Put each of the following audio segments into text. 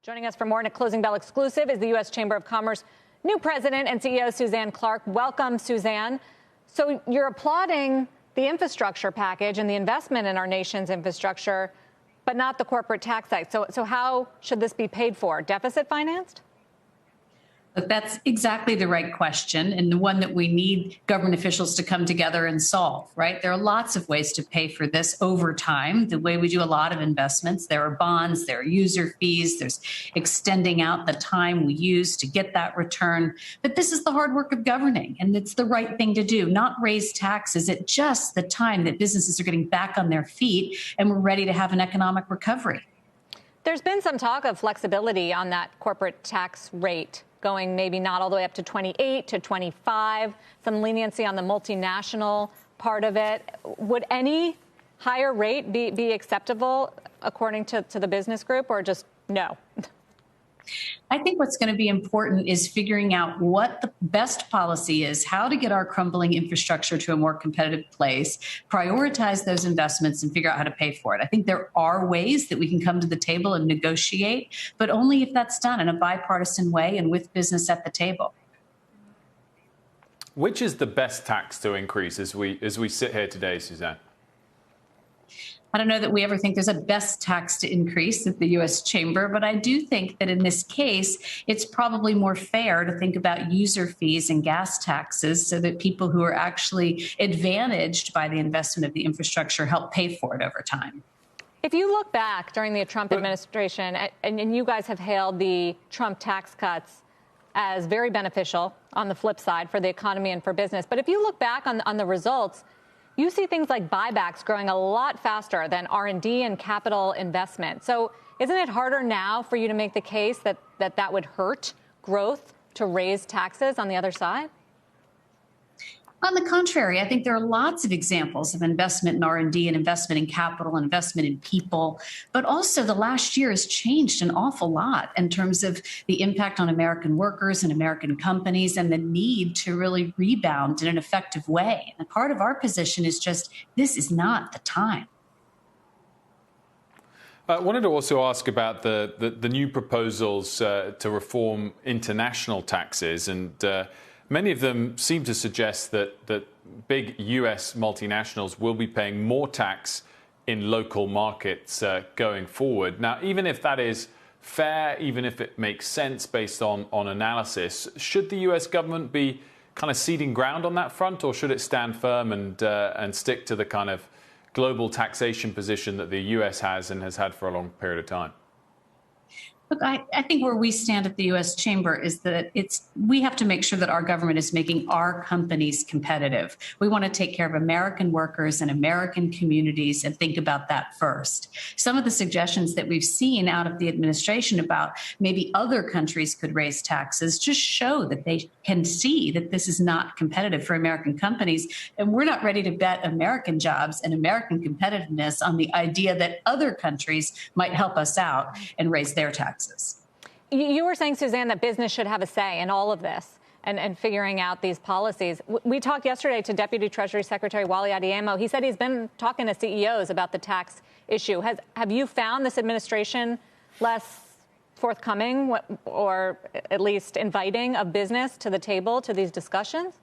Joining us for more in a Closing Bell exclusive is the U.S. Chamber of Commerce new president and CEO, Suzanne Clark. Welcome, Suzanne. So you're applauding the infrastructure package and the investment in our nation's infrastructure, but not the corporate tax hike. So how should this be paid for? Deficit financed? But that's exactly the right question, and the one that we need government officials to come together and solve, right? There are lots of ways to pay for this over time, the way we do a lot of investments. There are bonds, there are user fees, there's extending out the time we use to get that return. But this is the hard work of governing, and it's the right thing to do, not raise taxes at just the time that businesses are getting back on their feet and we're ready to have an economic recovery. There's been some talk of flexibility on that corporate tax rate, going maybe not all the way up to 28 to 25, some leniency on the multinational part of it. Would any higher rate be acceptable according to the business group, or just no? I think what's going to be important is figuring out what the best policy is, how to get our crumbling infrastructure to a more competitive place, prioritize those investments, and figure out how to pay for it. I think there are ways that we can come to the table and negotiate, but only if that's done in a bipartisan way and with business at the table. Which is the best tax to increase as we sit here today, Suzanne? I don't know that we ever think there's a best tax to increase at the U.S. Chamber, but I do think that in this case, it's probably more fair to think about user fees and gas taxes so that people who are actually advantaged by the investment of the infrastructure help pay for it over time. If you look back during the Trump administration, and you guys have hailed the Trump tax cuts as very beneficial on the flip side for the economy and for business, but if you look back on the results, you see things like buybacks growing a lot faster than R&D and capital investment. So isn't it harder now for you to make the case that would hurt growth to raise taxes on the other side? On the contrary, I think there are lots of examples of investment in R&D and investment in capital, investment in people, but also the last year has changed an awful lot in terms of the impact on American workers and American companies and the need to really rebound in an effective way. And part of our position is just, this is not the time. I wanted to also ask about the new proposals to reform international taxes, and many of them seem to suggest that big U.S. multinationals will be paying more tax in local markets going forward. Now, even if that is fair, even if it makes sense based on analysis, should the U.S. government be kind of ceding ground on that front, or should it stand firm and stick to the kind of global taxation position that the U.S. has and has had for a long period of time? Look, I think where we stand at the U.S. Chamber is that we have to make sure that our government is making our companies competitive. We want to take care of American workers and American communities and think about that first. Some of the suggestions that we've seen out of the administration about maybe other countries could raise taxes just show that they can see that this is not competitive for American companies. And we're not ready to bet American jobs and American competitiveness on the idea that other countries might help us out and raise their taxes. You were saying, Suzanne, that business should have a say in all of this and figuring out these policies. We talked yesterday to Deputy Treasury Secretary Wally Adeyemo. He said he's been talking to CEOs about the tax issue. Have you found this administration less forthcoming or at least inviting of business to the table to these discussions?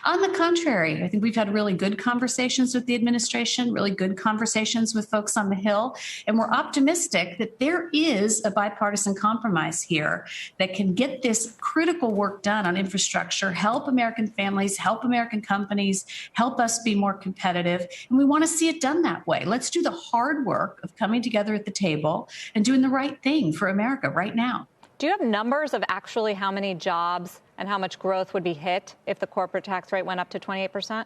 On the contrary, I think we've had really good conversations with the administration, really good conversations with folks on the Hill, and we're optimistic that there is a bipartisan compromise here that can get this critical work done on infrastructure, help American families, help American companies, help us be more competitive, and we want to see it done that way. Let's do the hard work of coming together at the table and doing the right thing for America right now. Do you have numbers of actually how many jobs and how much growth would be hit if the corporate tax rate went up to 28%?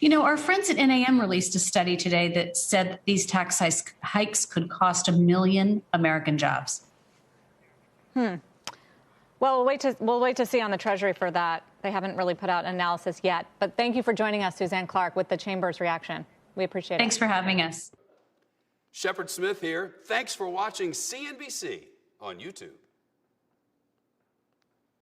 You know, our friends at NAM released a study today that said that these tax hikes could cost 1 million American jobs. Well, we'll wait to see on the Treasury for that. They haven't really put out an analysis yet. But thank you for joining us, Suzanne Clark, with the Chamber's reaction. We appreciate it. Thanks for having us. Shepard Smith here. Thanks for watching CNBC on YouTube.